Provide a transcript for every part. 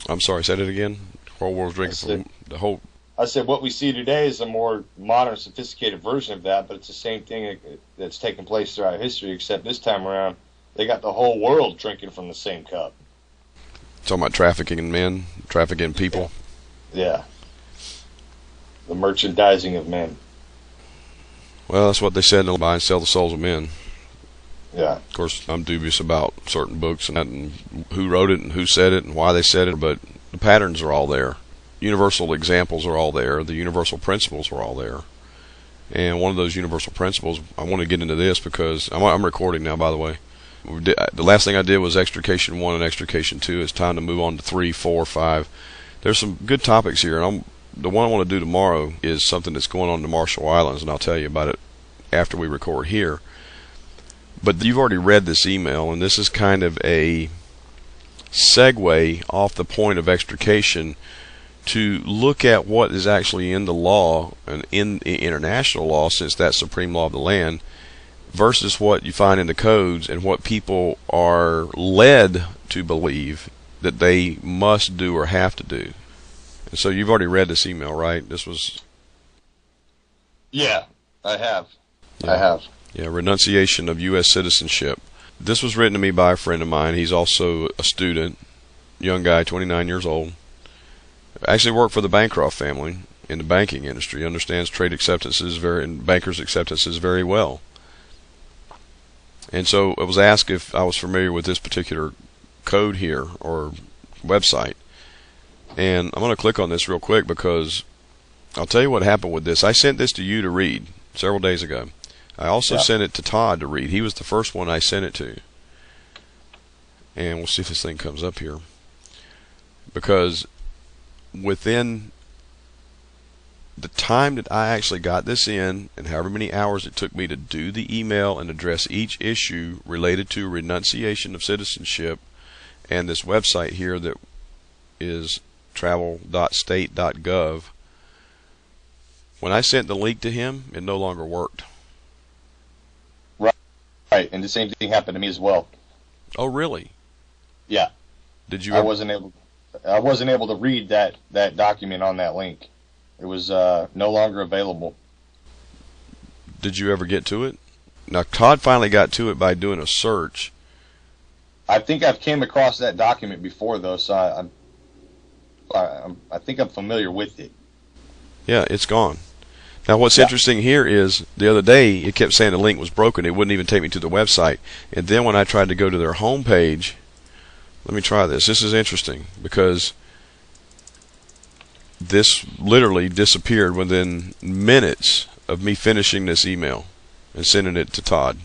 I'm sorry, say that again. Whole world's drinking from the whole. I said what we see today is a more modern, sophisticated version of that, but it's the same thing that's taken place throughout history, except this time around they got the whole world drinking from the same cup. Talking about trafficking in men, trafficking in people. Yeah. The merchandising of men. Well, that's what they said. They'll buy and sell the souls of men. Yeah. Of course, I'm dubious about certain books and that, and who wrote it and who said it and why they said it, but the patterns are all there. Universal examples are all there. The universal principles are all there. And one of those universal principles, I want to get into this because I'm recording now, by the way. The last thing I did was extrication 1 and extrication 2. It's time to move on to 3, 4, 5. There's some good topics here, and the one I want to do tomorrow is something that's going on in the Marshall Islands, and I'll tell you about it after we record here. But you've already read this email, and this is kind of a segue off the point of extrication to look at what is actually in the law and in the international law, since that's supreme law of the land, versus what you find in the codes and what people are led to believe that they must do or have to do. And so you've already read this email, right? This was... Yeah, I have. Yeah. I have. Yeah, renunciation of U.S. citizenship. This was written to me by a friend of mine. He's also a student, young guy, 29 years old. Actually worked for the Bancroft family in the banking industry. Understands trade acceptances and bankers' acceptances very well. And so I was asked if I was familiar with this particular code here or website. And I'm going to click on this real quick because I'll tell you what happened with this. I sent this to you to read several days ago. I also sent it to Todd to read. He was the first one I sent it to. And we'll see if this thing comes up here. Because within the time that I actually got this in, and however many hours it took me to do the email and address each issue related to renunciation of citizenship, and this website here that is travel.state.gov, when I sent the link to him, it no longer worked. Right, and the same thing happened to me as well. Oh, really? Yeah. Did you? I wasn't able to read that document on that link. It was no longer available. Did you ever get to it? Now, Todd finally got to it by doing a search. I think I've came across that document before, though, so I think I'm familiar with it. Yeah, it's gone. Now, what's interesting here is the other day it kept saying the link was broken. It wouldn't even take me to the website. And then when I tried to go to their home page, let me try this. This is interesting because this literally disappeared within minutes of me finishing this email and sending it to Todd.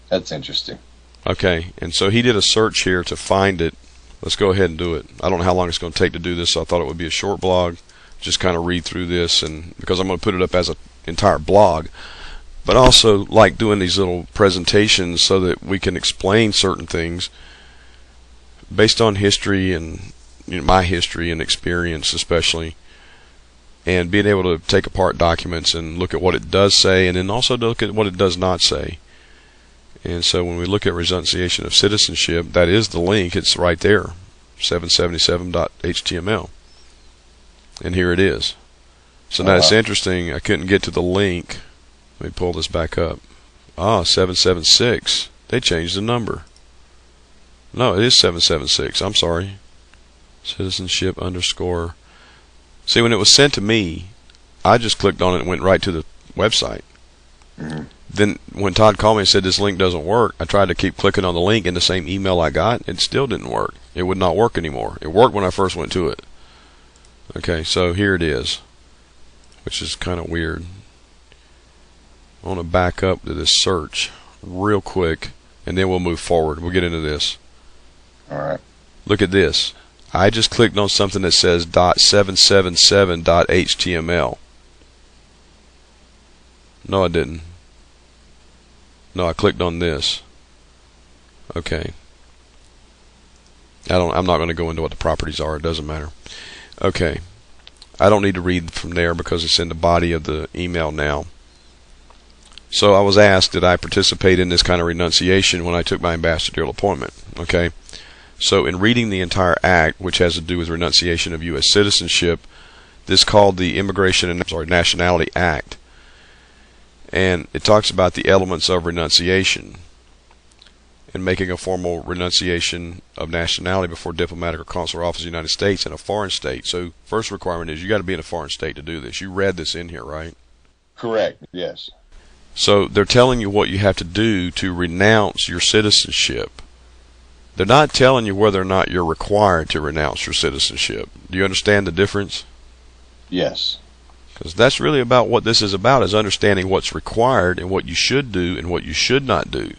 That's interesting. Okay, and so he did a search here to find it. Let's go ahead and do it. I don't know how long it's going to take to do this, so I thought it would be a short blog. Just kind of read through this, and because I'm going to put it up as an entire blog, but also like doing these little presentations so that we can explain certain things based on history and my history and experience especially, and being able to take apart documents and look at what it does say and then also look at what it does not say. And so when we look at renunciation of citizenship, that is the link. It's right there, 777.html. And here it is. So now it's interesting. I couldn't get to the link. Let me pull this back up. 776. They changed the number. No, it is 776. I'm sorry. Citizenship _ See, when it was sent to me, I just clicked on it and went right to the website. Mm-hmm. Then when Todd called me and said this link doesn't work, I tried to keep clicking on the link in the same email I got. It still didn't work. It would not work anymore. It worked when I first went to it. Okay, so here it is, which is kind of weird. I want to back up to this search real quick, and then we'll move forward. We'll get into this. All right. Look at this. I just clicked on something that says .777.html. No, I didn't. No, I clicked on this. Okay. I'm not going to go into what the properties are. It doesn't matter. Okay. I don't need to read from there because it's in the body of the email now. So I was asked, did I participate in this kind of renunciation when I took my ambassadorial appointment? Okay. So in reading the entire act, which has to do with renunciation of U.S. citizenship, this is called the Immigration and Nationality Act. And it talks about the elements of renunciation and making a formal renunciation of nationality before diplomatic or consular office of the United States in a foreign state. So first requirement is you got to be in a foreign state to do this. You read this in here, right? Correct, yes. So they're telling you what you have to do to renounce your citizenship. They're not telling you whether or not you're required to renounce your citizenship. Do you understand the difference? Yes. Because that's really about what this is about, is understanding what's required and what you should do and what you should not do.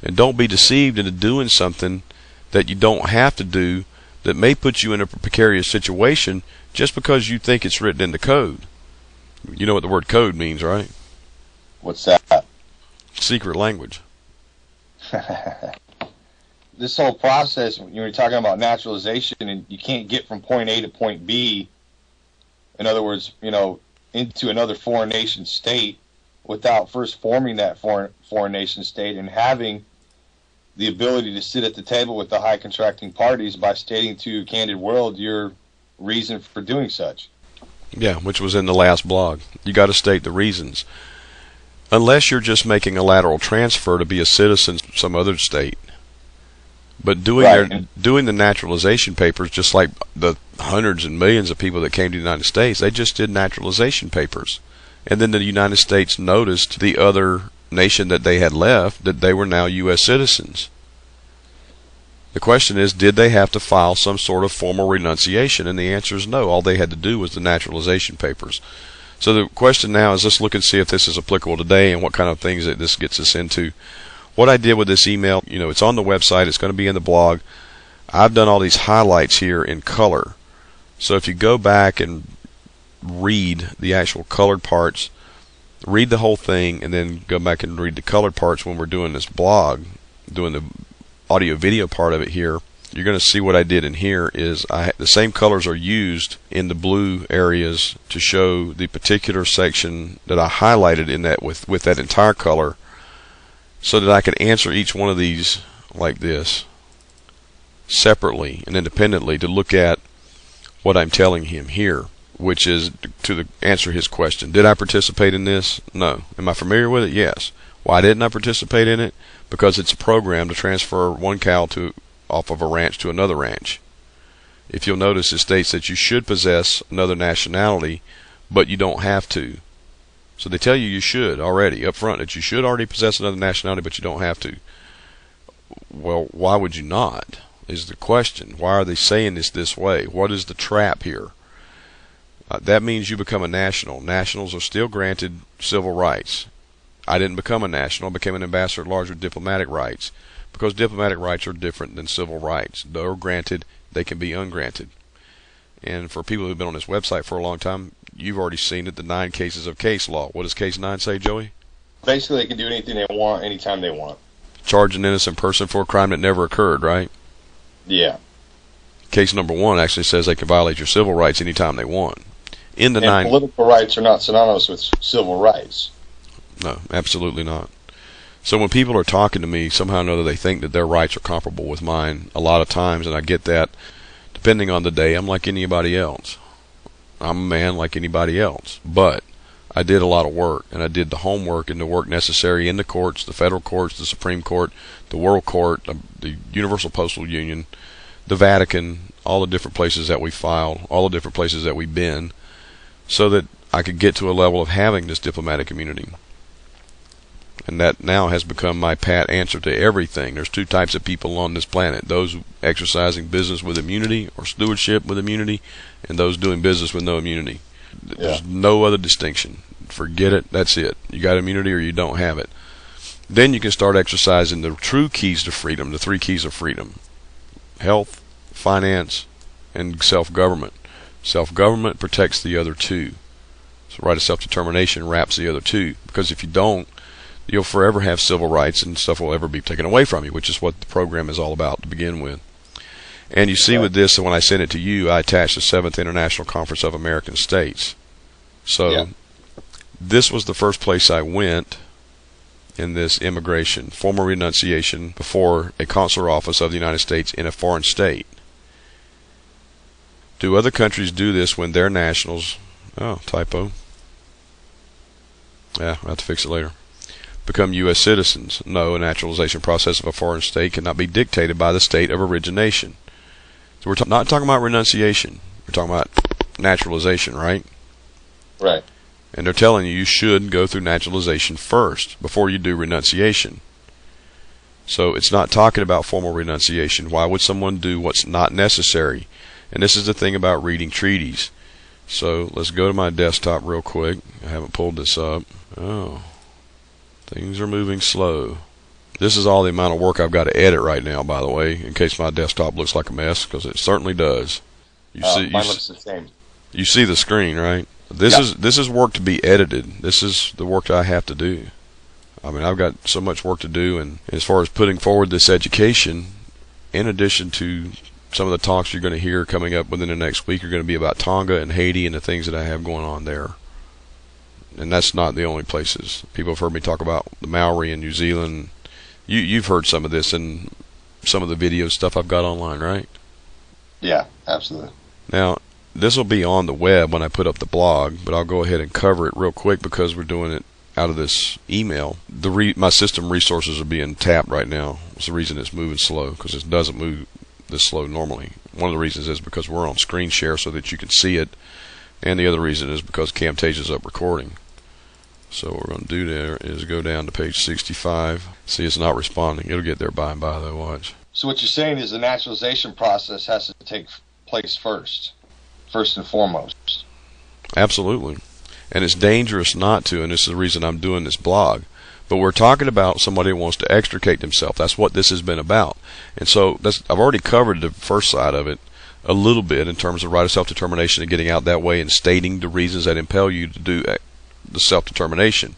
And don't be deceived into doing something that you don't have to do that may put you in a precarious situation just because you think it's written in the code. You know what the word code means, right? What's that? Secret language. This whole process, when you're talking about naturalization, and you can't get from point A to point B, in other words, into another foreign nation state without first forming that foreign nation state and having the ability to sit at the table with the high contracting parties by stating to Candid World your reason for doing such. Yeah, which was in the last blog. You got to state the reasons. Unless you're just making a lateral transfer to be a citizen of some other state. But doing the naturalization papers, just like the hundreds and millions of people that came to the United States, they just did naturalization papers. And then the United States noticed the other nation that they had left that they were now U.S. citizens. The question is, did they have to file some sort of formal renunciation? And the answer is no. All they had to do was the naturalization papers. So the question now is, let's look and see if this is applicable today and what kind of things that this gets us into. What I did with this email, it's on the website. It's going to be in the blog. I've done all these highlights here in color. So if you go back and read the actual colored parts, read the whole thing, and then go back and read the colored parts when we're doing this blog, doing the audio video part of it here, you're going to see what I did in here is the same colors are used in the blue areas to show the particular section that I highlighted in that with that entire color, so that I could answer each one of these like this separately and independently to look at what I'm telling him here, which is to answer his question. Did I participate in this? No. Am I familiar with it? Yes. Why didn't I participate in it? Because it's a program to transfer one cow off of a ranch to another ranch. If you'll notice, it states that you should possess another nationality, but you don't have to. So they tell you should already up front, that you should already possess another nationality, but you don't have to. Well, why would you not, is the question. Why are they saying this way? What is the trap here? That means you become a national. Nationals are still granted civil rights. I didn't become a national. I became an ambassador at large with diplomatic rights, because diplomatic rights are different than civil rights. They're granted, they can be ungranted. And for people who've been on this website for a long time, you've already seen it, the 9 cases of case law. What does case 9 say, Joey? Basically, they can do anything they want, anytime they want. Charge an innocent person for a crime that never occurred, right? Yeah. Case number 1 actually says they can violate your civil rights anytime they want. In the 9 political rights are not synonymous with civil rights. No, absolutely not. So when people are talking to me, somehow or another they think that their rights are comparable with mine a lot of times, and I get that. Depending on the day, I'm like anybody else. I'm a man like anybody else. But I did a lot of work, and I did the homework and the work necessary in the courts, the federal courts, the Supreme Court, the World Court, the Universal Postal Union, the Vatican, all the different places that we filed, all the different places that we've been, so that I could get to a level of having this diplomatic immunity. And that now has become my pat answer to everything. There's 2 types of people on this planet: those exercising business with immunity or stewardship with immunity, and those doing business with no immunity. There's no other distinction. Forget it. That's it. You got immunity or you don't have it. Then you can start exercising the true keys to freedom, the 3 keys of freedom: health, finance, and self-government. Self-government protects the other 2. So right of self-determination wraps the other 2, because if you don't, you'll forever have civil rights and stuff will ever be taken away from you, which is what the program is all about to begin with. And you see with this, when I sent it to you, I attached the 7th International Conference of American States. So this was the first place I went in this immigration, formal renunciation before a consular office of the United States in a foreign state. Do other countries do this when their nationals, oh, typo, yeah, I'll have to fix it later, become U.S. citizens? No, a naturalization process of a foreign state cannot be dictated by the state of origination. So we're not talking about renunciation. We're talking about naturalization, right? Right. And they're telling you should go through naturalization first before you do renunciation. So it's not talking about formal renunciation. Why would someone do what's not necessary? And this is the thing about reading treaties. So let's go to my desktop real quick. I haven't pulled this up. Oh, things are moving slow. This is all the amount of work I've got to edit right now, by the way, in case my desktop looks like a mess, because it certainly does. Mine looks the same. You see the screen, right? This is work to be edited. This is the work that I have to do. I mean, I've got so much work to do, and as far as putting forward this education, in addition to some of the talks you're going to hear coming up within the next week, are going to be about Tonga and Haiti and the things that I have going on there. And that's not the only places. People have heard me talk about the Maori in New Zealand. You've heard some of this in some of the video stuff I've got online, right? Yeah, absolutely. Now, this will be on the web when I put up the blog, but I'll go ahead and cover it real quick because we're doing it out of this email. My system resources are being tapped right now. It's the reason it's moving slow, because it doesn't move this slow normally. One of the reasons is because we're on screen share so that you can see it, and the other reason is because Camtasia's up recording. So what we're going to do there is go down to page 65. See, it's not responding. It'll get there by and by, though. Watch. So what you're saying is the naturalization process has to take place first and foremost. Absolutely. And it's dangerous not to, and this is the reason I'm doing this blog. But we're talking about somebody who wants to extricate themselves. That's what this has been about. And so I've already covered the first side of it a little bit in terms of right of self-determination and getting out that way and stating the reasons that impel you to do the self-determination.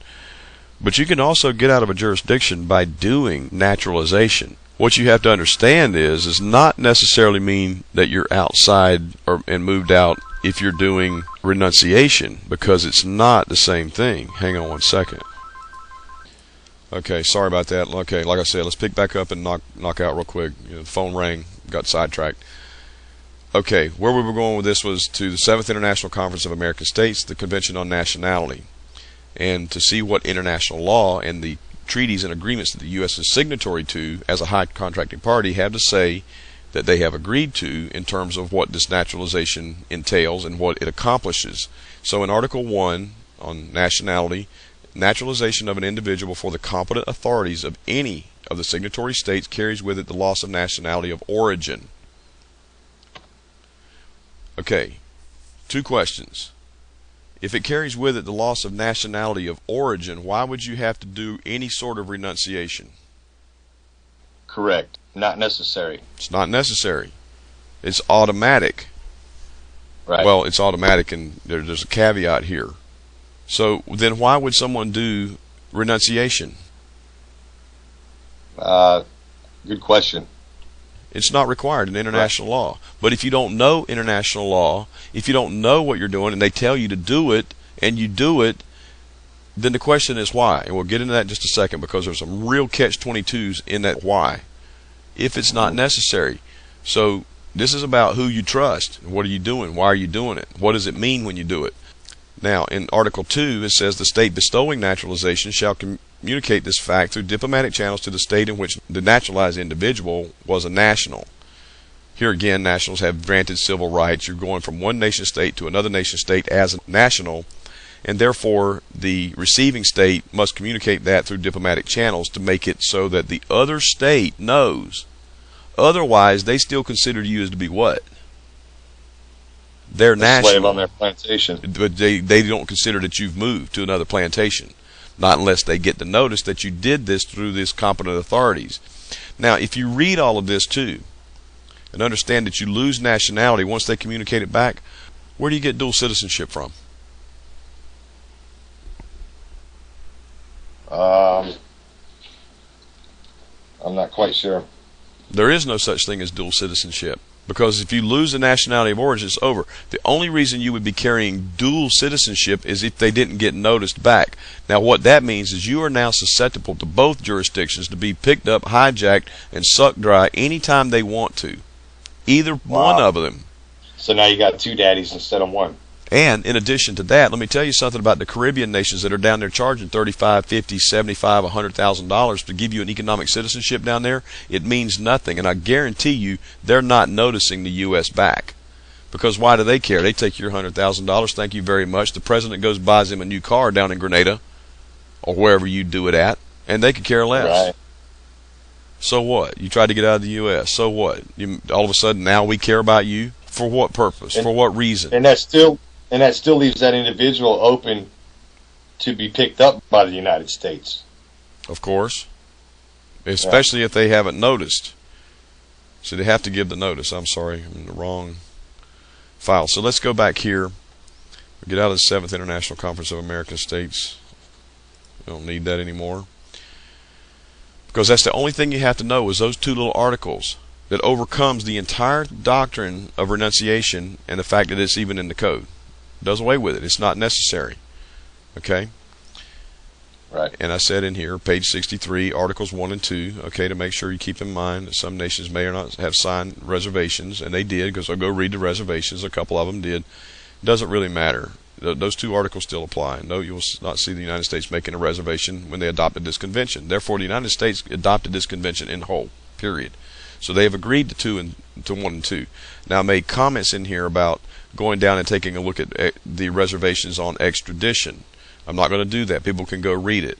But you can also get out of a jurisdiction by doing naturalization. What you have to understand is not necessarily mean that you're outside and moved out if you're doing renunciation, because it's not the same thing. Hang on one second. Okay, sorry about that. Okay, like I said, let's pick back up and knock out real quick. The phone rang, got sidetracked. Okay, where we were going with this was to the 7th International Conference of American States, the Convention on Nationality, and to see what international law and the treaties and agreements that the U.S. is signatory to as a high contracting party have to say that they have agreed to in terms of what this naturalization entails and what it accomplishes. So in Article 1 on nationality, naturalization of an individual for the competent authorities of any of the signatory states carries with it the loss of nationality of origin. Okay, 2 questions. If it carries with it the loss of nationality of origin, why would you have to do any sort of renunciation? Correct. Not necessary. It's not necessary. It's automatic. Right. Well, it's automatic, and there's a caveat here. So then why would someone do renunciation? Good question. It's not required in international law. But if you don't know international law, if you don't know what you're doing and they tell you to do it and you do it, then the question is why. And we'll get into that in just a second, because there's some real catch-22s in that why. If it's not necessary. So this is about who you trust. What are you doing? Why are you doing it? What does it mean when you do it? Now, in Article 2, it says the state bestowing naturalization shall communicate this fact through diplomatic channels to the state in which the naturalized individual was a national. Here again, nationals have granted civil rights. You're going from one nation state to another nation state as a national, and therefore the receiving state must communicate that through diplomatic channels to make it so that the other state knows. Otherwise, they still consider you as to be what? They're national. Slave on their plantation. But they don't consider that you've moved to another plantation. Not unless they get the notice that you did this through these competent authorities. Now, if you read all of this too, and understand that you lose nationality once they communicate it back, where do you get dual citizenship from? I'm not quite sure. There is no such thing as dual citizenship. Because if you lose the nationality of origin, it's over. The only reason you would be carrying dual citizenship is if they didn't get noticed back. Now, what that means is you are now susceptible to both jurisdictions to be picked up, hijacked, and sucked dry anytime they want to. Either one of them. So now you got two daddies instead of one. And in addition to that, let me tell you something about the Caribbean nations that are down there charging $35, $50, $75, $100,000 to give you an economic citizenship down there. It means nothing, and I guarantee you they're not noticing the U.S. back. Because why do they care? They take your $100,000, thank you very much. The president goes buys him a new car down in Grenada or wherever you do it at, and they could care less. Right. So what? You tried to get out of the U.S. So what? All of a sudden now we care about you? For what purpose? For what reason? And that still leaves that individual open to be picked up by the United States. Of course. Especially if they haven't noticed. So they have to give the notice. I'm sorry, I'm in the wrong file. So let's go back here. We get out of the 7th International Conference of American States. We don't need that anymore. Because that's the only thing you have to know is those two little articles that overcomes the entire doctrine of renunciation and the fact that it's even in the code. Does away with it. It's not necessary. Okay? Right. And I said in here, page 63, Articles 1 and 2, okay, to make sure you keep in mind that some nations may or not have signed reservations, and they did, because I'll go read the reservations. A couple of them did. It doesn't really matter. Those two articles still apply. No, you will not see the United States making a reservation when they adopted this convention. Therefore, the United States adopted this convention in whole, period. So they have agreed to 1 and 2. Now, I made comments in here about going down and taking a look at the reservations on extradition. I'm not going to do that. People can go read it.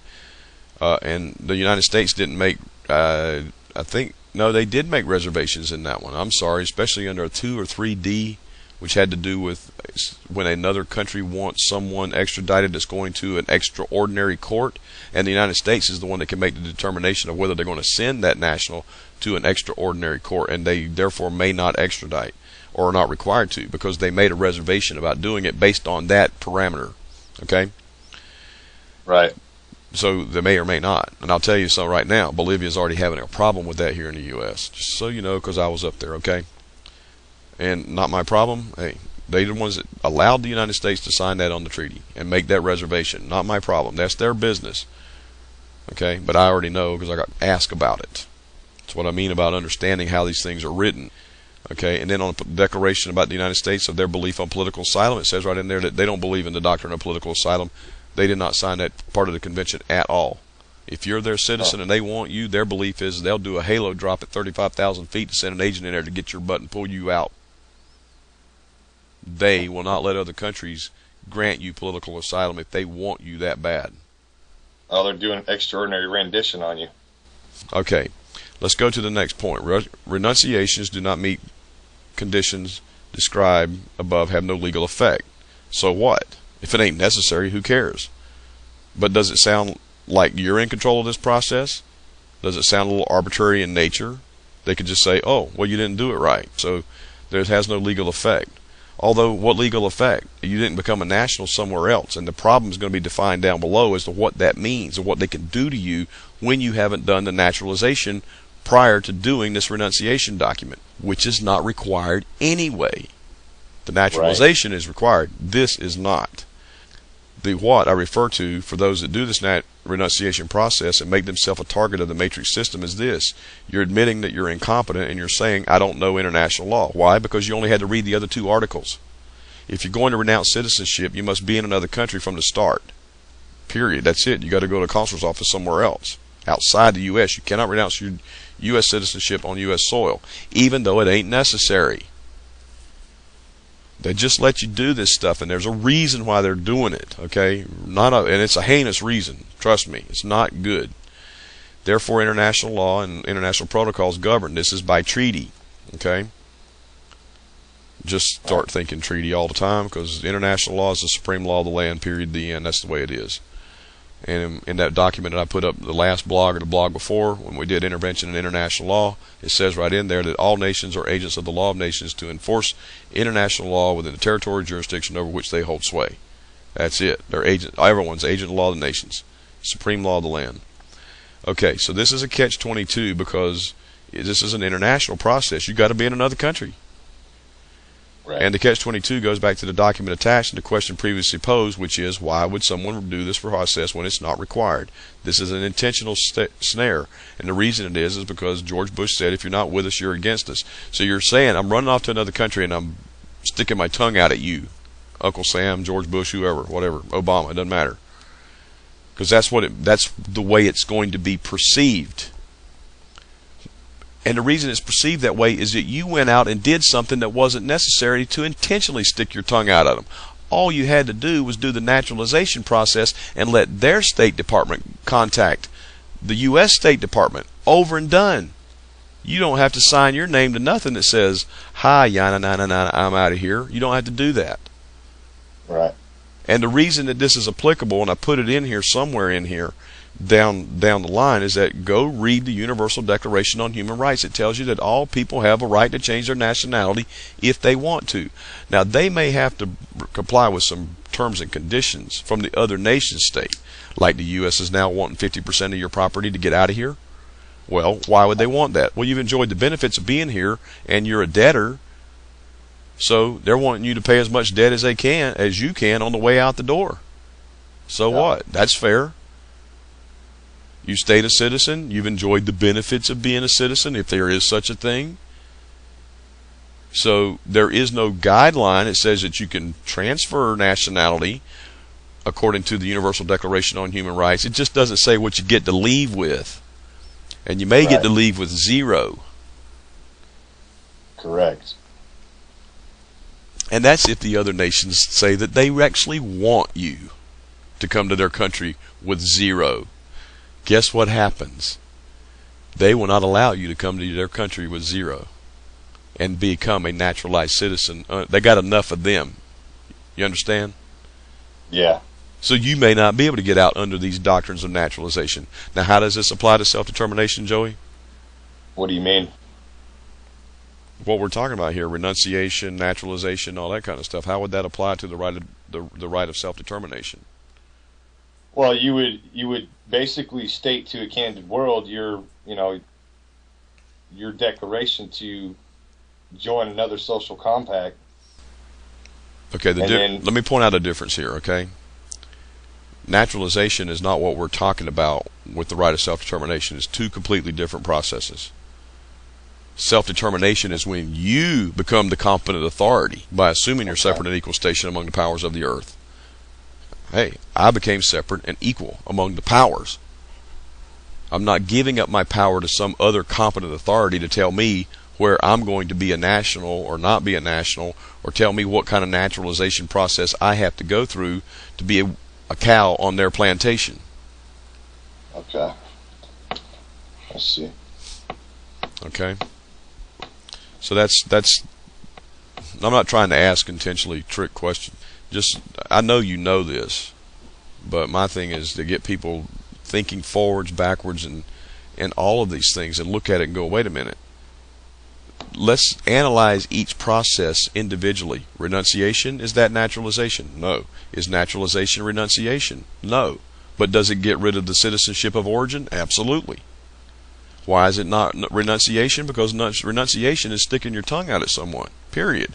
And the United States didn't make, I think, no, they did make reservations in that one. I'm sorry, especially under a 2 or 3D, which had to do with when another country wants someone extradited that's going to an extraordinary court, and the United States is the one that can make the determination of whether they're going to send that national to an extraordinary court, and they therefore may not extradite or are not required to because they made a reservation about doing it based on that parameter. Okay? Right. So they may or may not. And I'll tell you so right now, Bolivia's already having a problem with that here in the U.S. Just so you know, because I was up there, okay? And not my problem. Hey, they're the ones that allowed the United States to sign that on the treaty and make that reservation. Not my problem. That's their business. Okay? But I already know because I got asked about it. That's what I mean about understanding how these things are written. Okay? And then on the Declaration about the United States of their belief on political asylum, it says right in there that they don't believe in the doctrine of political asylum. They did not sign that part of the convention at all. If you're their citizen and they want you, their belief is they'll do a halo drop at 35,000 feet to send an agent in there to get your butt and pull you out. They will not let other countries grant you political asylum if they want you that bad. Oh, they're doing extraordinary rendition on you. Okay, let's go to the next point. Renunciations do not meet conditions described above, have no legal effect. So what? If it ain't necessary, who cares? But does it sound like you're in control of this process? Does it sound a little arbitrary in nature? They could just say, oh, well, you didn't do it right, so there has no legal effect. Although, what legal effect? You didn't become a national somewhere else, and the problem is going to be defined down below as to what that means and what they can do to you when you haven't done the naturalization prior to doing this renunciation document, which is not required anyway. The naturalization is required. This is not. The what I refer to for those that do this renunciation process and make themselves a target of the matrix system is this. You're admitting that you're incompetent and you're saying, I don't know international law. Why? Because you only had to read the other two articles. If you're going to renounce citizenship, you must be in another country from the start. Period. That's it. You got to go to a consul's office somewhere else. Outside the U.S. You cannot renounce your U.S. citizenship on U.S. soil, even though it ain't necessary. They just let you do this stuff, and there's a reason why they're doing it, okay? And it's a heinous reason. Trust me, it's not good. Therefore, international law and international protocols govern. This is by treaty, okay? Just start thinking treaty all the time, because international law is the supreme law of the land, period, the end. That's the way it is. And in that document that I put up, the last blog or the blog before, when we did intervention in international law, it says right in there that all nations are agents of the law of nations to enforce international law within the territory jurisdiction over which they hold sway. That's it. They're agent. Everyone's agent of the law of the nations. Supreme law of the land. Okay, so this is a catch-22 because this is an international process. You've got to be in another country. Right. And the catch-22 goes back to the document attached and the question previously posed, which is, why would someone do this process when it's not required? This is an intentional snare. And the reason it is because George Bush said, if you're not with us, you're against us. So you're saying, I'm running off to another country and I'm sticking my tongue out at you. Uncle Sam, George Bush, whoever, whatever, Obama, it doesn't matter. Because that's the way it's going to be perceived. And the reason it's perceived that way is that you went out and did something that wasn't necessary to intentionally stick your tongue out at them. All you had to do was do the naturalization process and let their State Department contact the U.S. State Department. Over and done. You don't have to sign your name to nothing that says, hi, yana, nana, nana, I'm out of here. You don't have to do that. Right. And the reason that this is applicable, and I put it in here somewhere in here, down the line, is that go read the Universal Declaration on Human Rights. It tells you that all people have a right to change their nationality if they want to. Now, they may have to comply with some terms and conditions from the other nation state, like the U.S. is now wanting 50% of your property to get out of here. Well, why would they want that? Well, you've enjoyed the benefits of being here, and you're a debtor, so they're wanting you to pay as much debt as you can on the way out the door. So what? That's fair. You stayed a citizen. You've enjoyed the benefits of being a citizen, if there is such a thing. So there is no guideline. It says that you can transfer nationality according to the Universal Declaration on Human Rights. It just doesn't say what you get to leave with. And you may get to leave with 0. Correct. And that's if the other nations say that they actually want you to come to their country with 0. Guess what happens? They will not allow you to come to their country with 0 and become a naturalized citizen. They got enough of them. You understand? Yeah. So you may not be able to get out under these doctrines of naturalization. Now, how does this apply to self-determination, Joey? What do you mean? What we're talking about here, renunciation, naturalization, all that kind of stuff. How would that apply to the right of self-determination? Well, you would basically state to a candid world your declaration to join another social compact. Okay, let me point out a difference here, okay? Naturalization is not what we're talking about with the right of self-determination. It's two completely different processes. Self-determination is when you become the competent authority by assuming your separate and equal station among the powers of the earth. Hey, I became separate and equal among the powers. I'm not giving up my power to some other competent authority to tell me where I'm going to be a national or not be a national, or tell me what kind of naturalization process I have to go through to be a cow on their plantation. Okay. I see. Okay. So that's I'm not trying to ask intentionally trick questions. Just, I know you know this, but my thing is to get people thinking forwards, backwards, and all of these things, and look at it and go, wait a minute. Let's analyze each process individually. Renunciation, is that naturalization? No. Is naturalization renunciation? No. But does it get rid of the citizenship of origin? Absolutely. Why is it not renunciation? Because renunciation is sticking your tongue out at someone. Period.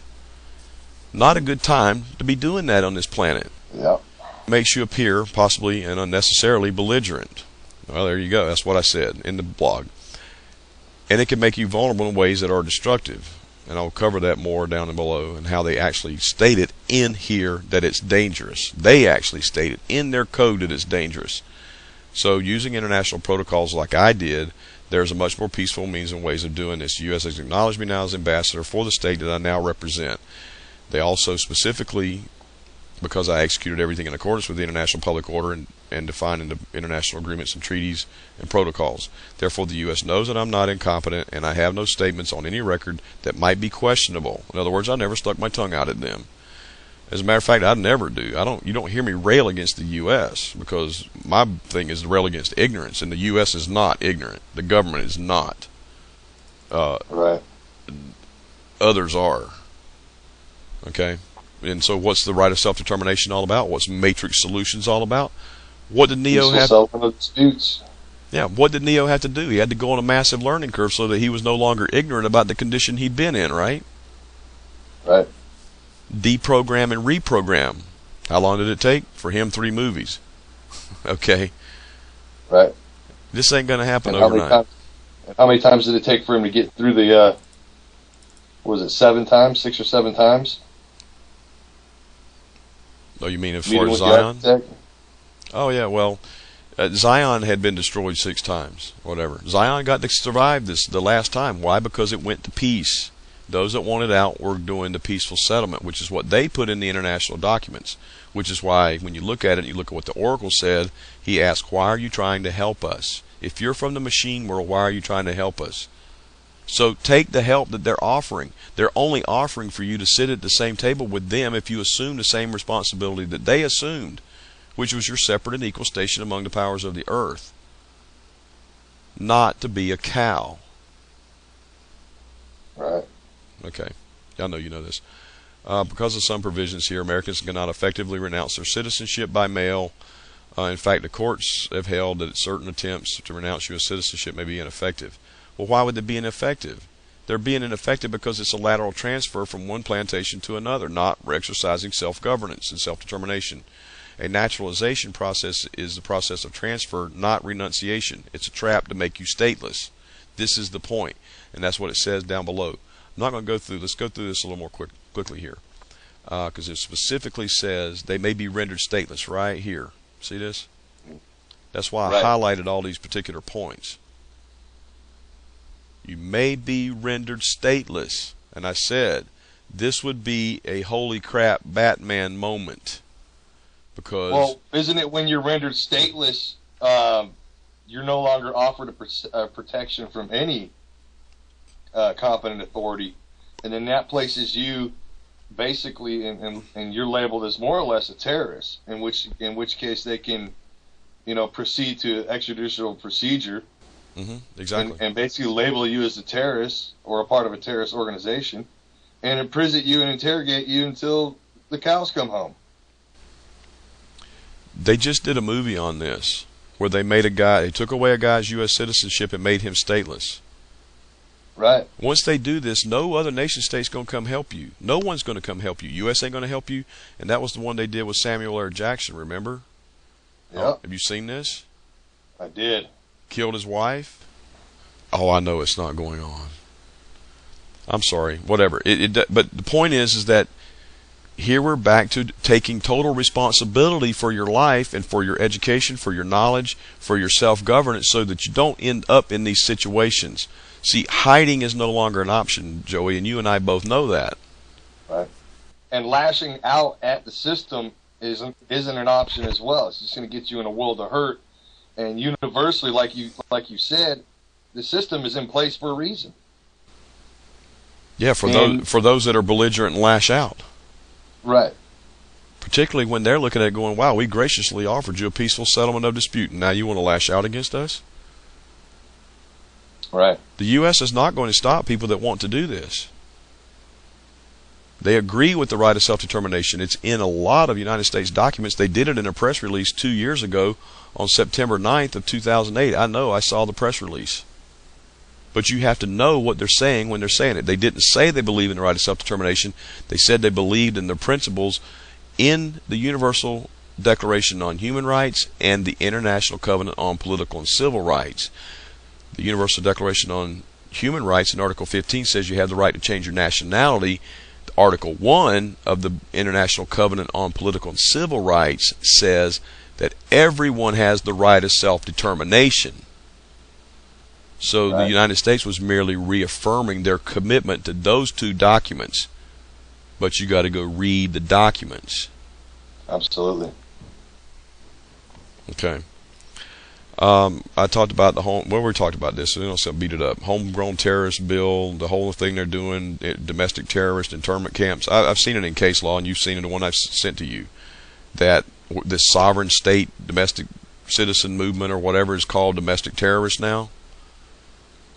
Not a good time to be doing that on this planet. Yep. Makes you appear possibly and unnecessarily belligerent. Well, there you go. That's what I said in the blog. And it can make you vulnerable in ways that are destructive. And I'll cover that more down and below, and how they actually state it in here that it's dangerous. They actually state it in their code that it's dangerous. So using international protocols like I did, there's a much more peaceful means and ways of doing this. The U.S. has acknowledged me now as ambassador for the state that I now represent. They also specifically, because I executed everything in accordance with the international public order and defined in the international agreements and treaties and protocols. Therefore, the U.S. knows that I'm not incompetent, and I have no statements on any record that might be questionable. In other words, I never stuck my tongue out at them. As a matter of fact, I never do. You don't hear me rail against the U.S. because my thing is to rail against ignorance, and the U.S. is not ignorant. The government is not. Right. Others are. Okay? And so what's the right of self-determination all about? What's Matrix Solutions all about? What did Neo have? Disputes. Yeah, what did Neo have to do? He had to go on a massive learning curve so that he was no longer ignorant about the condition he'd been in, right? Right. deprogram and reprogram. How long did it take? For him, 3 movies. Okay. Right. This ain't going to happen And overnight. how many times did it take for him to get through the, was it 7 times, 6 or 7 times? Oh, you mean as Meeting far as with the Zion? architect? Oh, yeah, well, Zion had been destroyed 6 times, whatever. Zion got to survive this the last time. Why? Because it went to peace. Those that wanted out were doing the peaceful settlement, which is what they put in the international documents, which is why when you look at it, you look at what the Oracle said, he asked, why are you trying to help us? If you're from the machine world, why are you trying to help us? So take the help that they're offering. They're only offering for you to sit at the same table with them if you assume the same responsibility that they assumed, which was your separate and equal station among the powers of the earth. Not to be a cow. Right. Okay. I know you know this. Because of some provisions here, Americans cannot effectively renounce their citizenship by mail. In fact, the courts have held that certain attempts to renounce U.S. citizenship may be ineffective. Well, why would they be ineffective? They're being ineffective because it's a lateral transfer from one plantation to another, not exercising self-governance and self-determination. A naturalization process is the process of transfer, not renunciation. It's a trap to make you stateless. This is the point, and that's what it says down below. I'm not going to go through. Let's go through this a little more quickly here, because it specifically says they may be rendered stateless right here. See this? That's why I highlighted all these particular points. You may be rendered stateless, and I said this would be a holy crap Batman moment. Because, well, isn't it when you're rendered stateless, you're no longer offered a protection from any competent authority, and then that places you basically, and you're labeled as more or less a terrorist. In which case they can, proceed to extrajudicial procedure, exactly, and basically label you as a terrorist or a part of a terrorist organization, and imprison you and interrogate you until the cows come home. They just did a movie on this where they took away a guy's U.S. citizenship and made him stateless. Right. Once they do this, no other nation state's going to come help you. No one's going to come help you. U.S. ain't going to help you. And that was the one they did with Samuel L. Jackson, remember? Yep. Have you seen this? I did. Killed his wife? Oh, I know it's not going on. I'm sorry. Whatever. But the point is that here we're back to taking total responsibility for your life and for your education, for your knowledge, for your self-governance, so that you don't end up in these situations. See, hiding is no longer an option, Joey, and you and I both know that. Right. And lashing out at the system isn't an option as well. It's just going to get you in a world of hurt. And universally, like you said, the system is in place for a reason. Yeah, for those that are belligerent and lash out. Right. Particularly when they're looking at it going, wow, we graciously offered you a peaceful settlement of dispute, and now you want to lash out against us? Right. The U.S. is not going to stop people that want to do this. They agree with the right of self-determination. It's in a lot of United States documents. They did it in a press release 2 years ago on September 9th of 2008. I know, I saw the press release. But you have to know what they're saying when they're saying it. They didn't say they believe in the right of self-determination. They said they believed in the principles in the Universal Declaration on Human Rights and the International Covenant on Political and Civil Rights. The Universal Declaration on Human Rights in Article 15 says you have the right to change your nationality. Article 1 of the International Covenant on Political and Civil Rights says that everyone has the right of self-determination. So the United States was merely reaffirming their commitment to those two documents. But you got to go read the documents. Absolutely. Okay. I talked about we talked about this, so we don't beat it up. Homegrown terrorist bill, the whole thing they're doing, domestic terrorist internment camps. I've seen it in case law, and you've seen it in the one I've sent to you. That this sovereign state domestic citizen movement or whatever is called domestic terrorists now.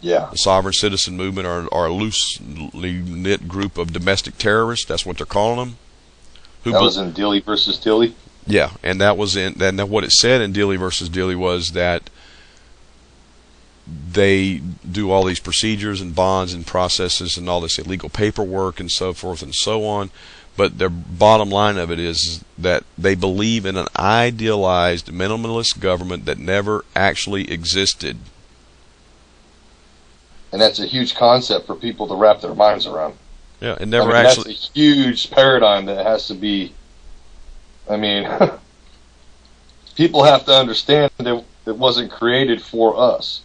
Yeah. The sovereign citizen movement are a loosely knit group of domestic terrorists. That's what they're calling them. That was in Dilly versus Dilly. Yeah, and that was and what it said in Dilly versus Dilly was that they do all these procedures and bonds and processes and all this illegal paperwork and so forth and so on. But their bottom line of it is that they believe in an idealized minimalist government that never actually existed. And that's a huge concept for people to wrap their minds around. Yeah, it never actually. That's a huge paradigm that has to be. I mean, people have to understand that it wasn't created for us,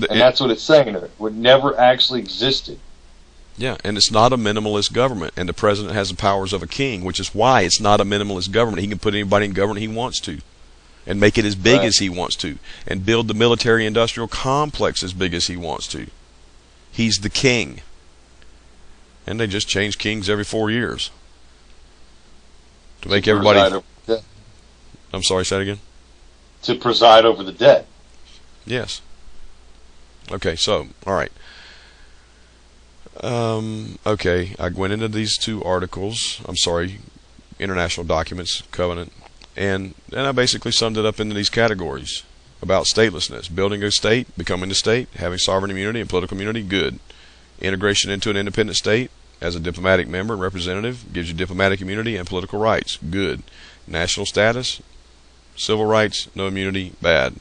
and that's what it's saying. It never actually existed. Yeah, and it's not a minimalist government, and the president has the powers of a king, which is why it's not a minimalist government. He can put anybody in government he wants to, and make it as big as he wants to, and build the military-industrial complex as big as he wants to. He's the king. And they just change kings every 4 years. To make everybody... I'm sorry, say that again? To preside over the dead. Yes. Okay, so, all right. Okay, I went into these two articles. I'm sorry, international documents, covenant, and I basically summed it up into these categories about statelessness: building a state, becoming a state, having sovereign immunity and political immunity, good. Integration into an independent state as a diplomatic member and representative gives you diplomatic immunity and political rights, good. National status, civil rights, no immunity, bad.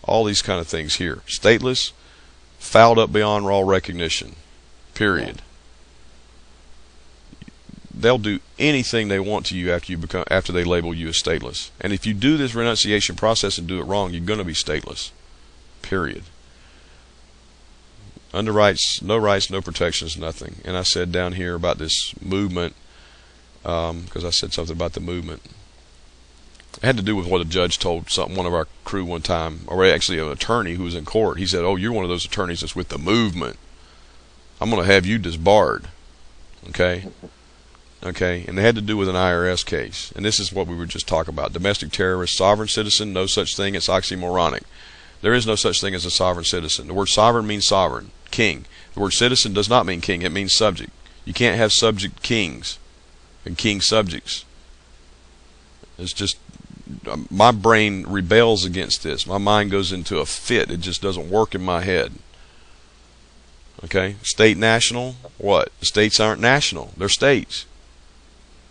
All these kind of things here. Stateless, fouled up beyond all recognition. Period. They'll do anything they want to you after they label you as stateless. And if you do this renunciation process and do it wrong, you're going to be stateless. Period. Under rights, no protections, nothing. And I said down here about this movement, because I said something about the movement. It had to do with what a judge told one of our crew one time, or actually an attorney who was in court. He said, "Oh, you're one of those attorneys that's with the movement. I'm going to have you disbarred." Okay? Okay? And they had to do with an IRS case. And this is what we were just talking about. Domestic terrorist, sovereign citizen, no such thing. It's oxymoronic. There is no such thing as a sovereign citizen. The word sovereign means sovereign, king. The word citizen does not mean king. It means subject. You can't have subject kings and king subjects. It's just, my brain rebels against this. My mind goes into a fit. It just doesn't work in my head. Okay? State national, what? The states aren't national. They're states.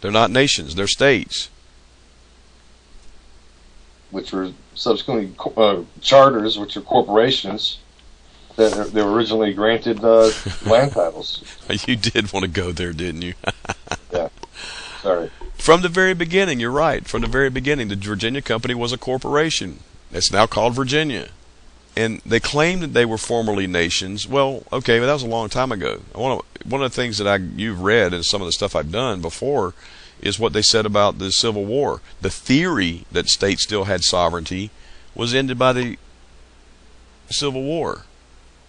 They're not nations. They're states. Which were subsequently charters, which are corporations that they were originally granted land titles. You did want to go there, didn't you? Yeah. Sorry. From the very beginning, you're right. From the very beginning, the Virginia Company was a corporation. It's now called Virginia. And they claimed that they were formerly nations. Well, okay, but that was a long time ago. One of the things that you've read and some of the stuff I've done before is what they said about the Civil War. The theory that states still had sovereignty was ended by the Civil War.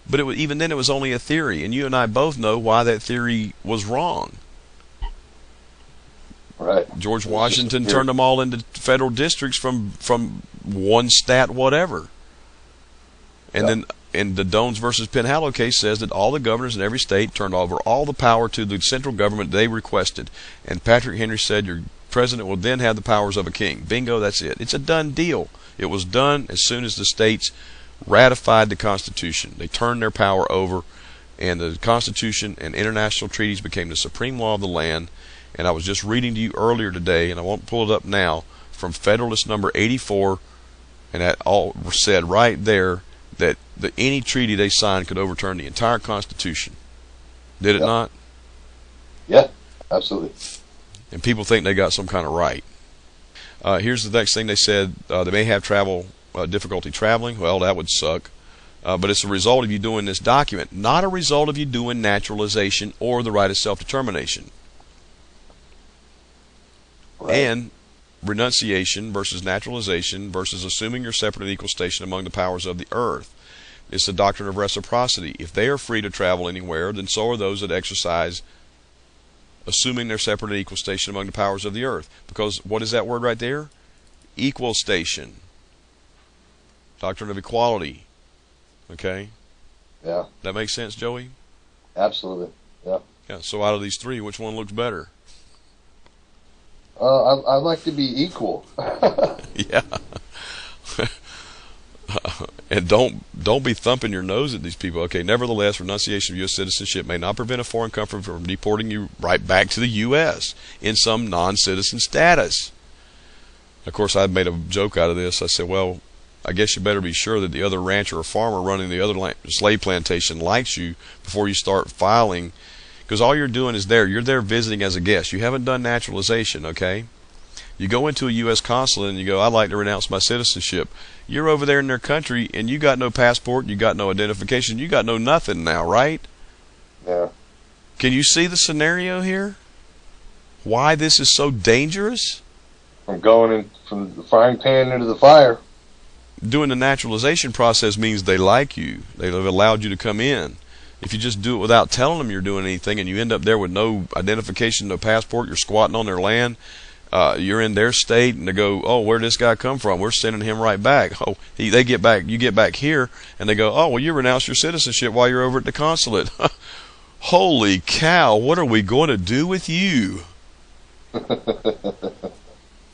But even then it was only a theory, and you and I both know why that theory was wrong. Right. George Washington turned them all into federal districts from one stat whatever. And then in the Dones versus Penhallow case says that all the governors in every state turned over all the power to the central government they requested. And Patrick Henry said your president will then have the powers of a king. Bingo, that's it. It's a done deal. It was done as soon as the states ratified the Constitution. They turned their power over, and the Constitution and international treaties became the supreme law of the land. And I was just reading to you earlier today, and I won't pull it up now, from Federalist number 84, and that all said right there that any treaty they signed could overturn the entire Constitution. Did it not? Yeah, absolutely. And people think they got some kind of right. Here's the next thing they said. They may have difficulty traveling. Well, that would suck. But it's a result of you doing this document, not a result of you doing naturalization or the right of self-determination. Right. And renunciation versus naturalization versus assuming your separate and equal station among the powers of the earth. It's the doctrine of reciprocity. If they are free to travel anywhere, then so are those that exercise assuming their separate and equal station among the powers of the earth. Because what is that word right there? Equal station. Doctrine of equality. Okay? Yeah. That makes sense, Joey? Absolutely. Yeah. Yeah. So out of these three, which one looks better? I'd like to be equal. Yeah. And don't be thumping your nose at these people. Okay, nevertheless, renunciation of U.S. citizenship may not prevent a foreign country from deporting you right back to the U.S. in some non-citizen status. Of course, I made a joke out of this. I said, well, I guess you better be sure that the other rancher or farmer running the other slave plantation likes you before you start filing, because all you're doing is you're there visiting as a guest. You haven't done naturalization, okay? You go into a U.S. consulate and you go, I'd like to renounce my citizenship. You're over there in their country and you got no passport, you got no identification, you got no nothing now, right? Yeah. Can you see the scenario here? Why this is so dangerous? From going in from the frying pan into the fire. Doing the naturalization process means they like you. They've allowed you to come in. If you just do it without telling them you're doing anything and you end up there with no identification, no passport, you're squatting on their land, you're in their state, and they go, oh, where'd this guy come from? We're sending him right back. Oh, they get back, you get back here, and they go, oh, well, you renounced your citizenship while you're over at the consulate. Holy cow, what are we going to do with you?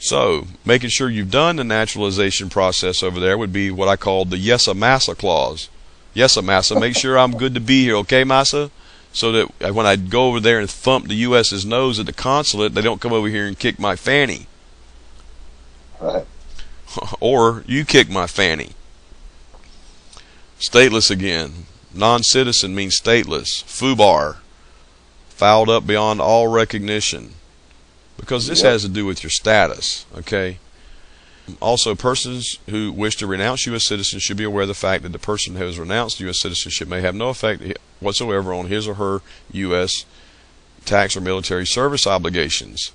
So, making sure you've done the naturalization process over there would be what I call the yes-a massa clause. Yes-a massa, make sure I'm good to be here, okay, massa? So that when I go over there and thump the U.S.'s nose at the consulate, they don't come over here and kick my fanny. Right. Or you kick my fanny. Stateless again. Non-citizen means stateless. FUBAR. Fouled up beyond all recognition. Because this has to do with your status, okay? Also, persons who wish to renounce U.S. citizenship should be aware of the fact that the person who has renounced U.S. citizenship may have no effect whatsoever on his or her U.S. tax or military service obligations.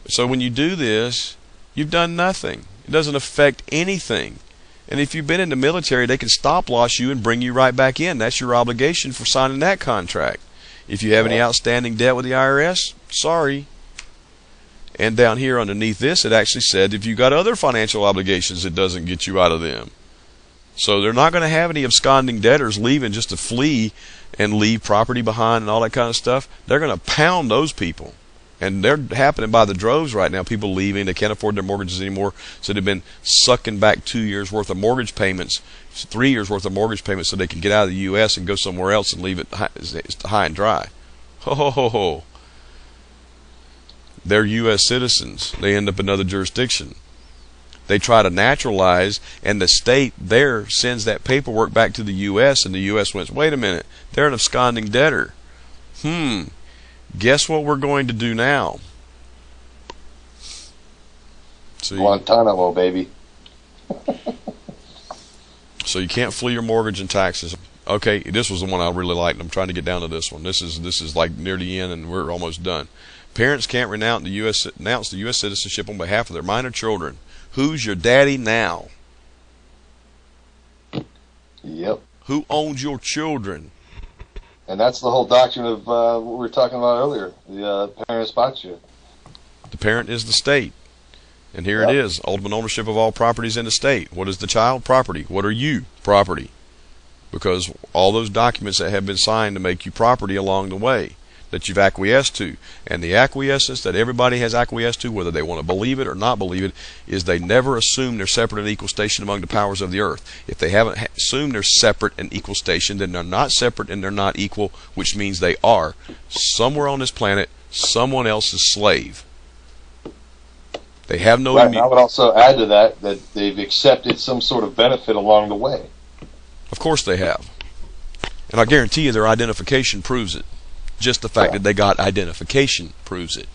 So when you do this, you've done nothing. It doesn't affect anything. And if you've been in the military, they can stop loss you and bring you right back in. That's your obligation for signing that contract. If you have any outstanding debt with the IRS, sorry. And down here underneath this, it actually said if you got other financial obligations, it doesn't get you out of them. So they're not going to have any absconding debtors leaving just to flee and leave property behind and all that kind of stuff. They're going to pound those people. And they're happening by the droves right now. People leaving, they can't afford their mortgages anymore. So they've been sucking back 2 years worth of mortgage payments, 3 years worth of mortgage payments so they can get out of the U.S. and go somewhere else and leave it high and dry. Ho, ho, ho, ho. They're U.S. citizens. They end up in another jurisdiction. They try to naturalize, and the state there sends that paperwork back to the U.S., and the U.S. went, wait a minute, they're an absconding debtor. Guess what we're going to do now? See? Guantanamo, baby. So you can't flee your mortgage and taxes. Okay, this was the one I really liked. I'm trying to get down to this one. This is like near the end, and we're almost done. Parents can't renounce the U.S. citizenship on behalf of their minor children. Who's your daddy now? Yep. Who owns your children? And that's the whole doctrine of what we were talking about earlier, the parents patriae. The parent is the state. And here it is, ultimate ownership of all properties in the state. What is the child? Property. What are you? Property. Because all those documents that have been signed to make you property along the way, that you've acquiesced to. And the acquiescence that everybody has acquiesced to, whether they want to believe it or not believe it, is they never assume they're separate and equal station among the powers of the earth. If they haven't assumed they're separate and equal station, then they're not separate and they're not equal, which means they are somewhere on this planet someone else's slave. They have no I would also add to that they've accepted some sort of benefit along the way. Of course they have. And I guarantee you their identification proves it. Just the fact that they got identification proves it.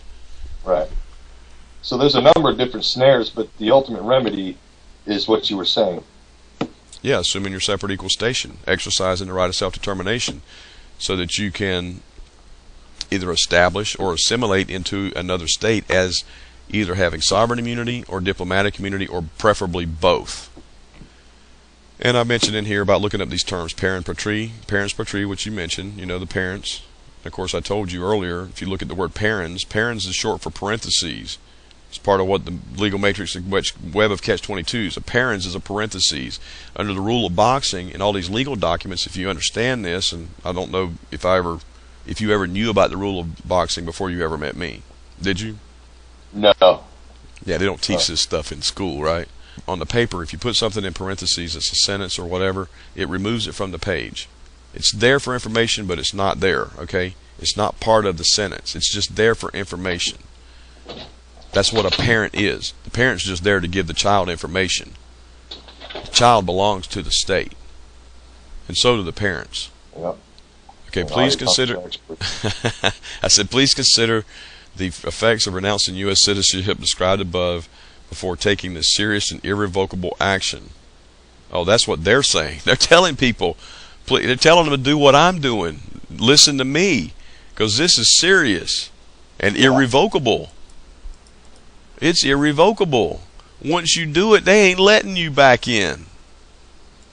Right. So there's a number of different snares, but the ultimate remedy is what you were saying. Yeah, assuming you're separate equal station, exercising the right of self-determination so that you can either establish or assimilate into another state as either having sovereign immunity or diplomatic immunity, or preferably both. And I mentioned in here about looking up these terms, parents patrie, which you mentioned, the parents. Of course, I told you earlier, if you look at the word parens is short for parentheses. It's part of what the legal matrix web of catch-22s. A parens is a parentheses. Under the rule of boxing and all these legal documents, if you understand this, and I don't know if you ever knew about the rule of boxing before you ever met me. Did you? No. Yeah, they don't teach this stuff in school, right? On the paper, if you put something in parentheses, it's a sentence or whatever, it removes it from the page. It's there for information, but it's not there, okay? It's not part of the sentence. It's just there for information. That's what a parent is. The parent's just there to give the child information. The child belongs to the state, and so do the parents. Yep. Okay, please consider. I said, please consider the effects of renouncing U.S. citizenship described above before taking this serious and irrevocable action. Oh, that's what they're saying. They're telling people, they're telling them to do what I'm doing. Listen to me, because this is serious and irrevocable. It's irrevocable. Once you do it, they ain't letting you back in.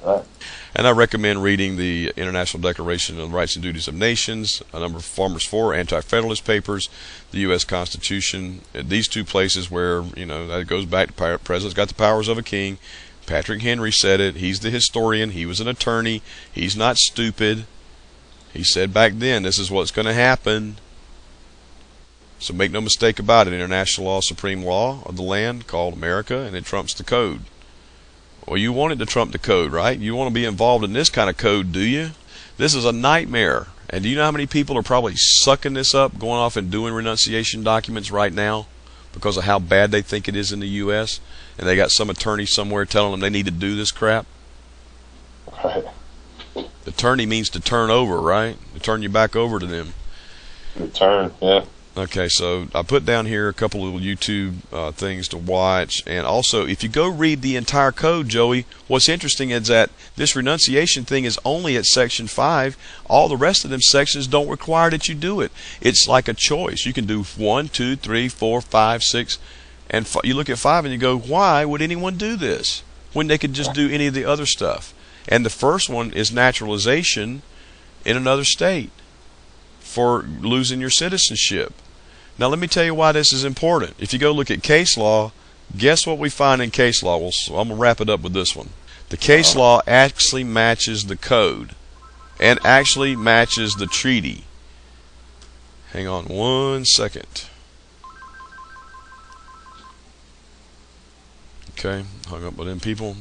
Right. And I recommend reading the International Declaration of the Rights and Duties of Nations, a number of Farmers for Anti-Federalist papers, the U.S. Constitution, these two places where, you know, that goes back to President's got the powers of a king. Patrick Henry said it. He's the historian. He was an attorney. He's not stupid. He said back then, this is what's going to happen. So make no mistake about it. International law, supreme law of the land called America, and it trumps the code. Well, you want it to trump the code, right? You want to be involved in this kind of code, do you? This is a nightmare. And do you know how many people are probably sucking this up, going off and doing renunciation documents right now because of how bad they think it is in the U.S.? And they got some attorney somewhere telling them they need to do this crap? Right. Attorney means to turn over, right? To turn you back over to them. Return, yeah. Okay, so I put down here a couple of YouTube things to watch. And also, if you go read the entire code, Joey, what's interesting is that this renunciation thing is only at Section 5. All the rest of them sections don't require that you do it. It's like a choice. You can do 1, 2, 3, 4, 5, 6. And you look at 5 and you go, why would anyone do this when they could just do any of the other stuff? And the first one is naturalization in another state for losing your citizenship. Now let me tell you why this is important. If you go look at case law, guess what we find in case law? Well, so I'm going to wrap it up with this one. The case law actually matches the code and actually matches the treaty. Hang on 1 second. Okay, hung up with them people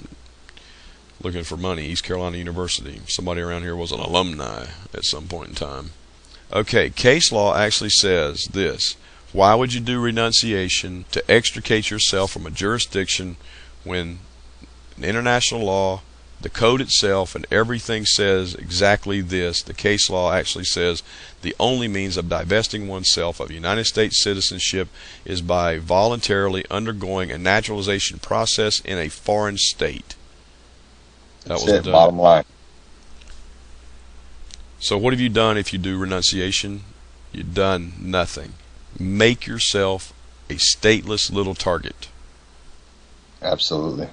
looking for money. East Carolina University. Somebody around here was an alumni at some point in time. Okay, case law actually says this. Why would you do renunciation? To extricate yourself from a jurisdiction when in international law, the code itself and everything says exactly this. The case law actually says the only means of divesting oneself of United States citizenship is by voluntarily undergoing a naturalization process in a foreign state. That's it, bottom line. So what have you done if you do renunciation? You've done nothing. Make yourself a stateless little target. Absolutely.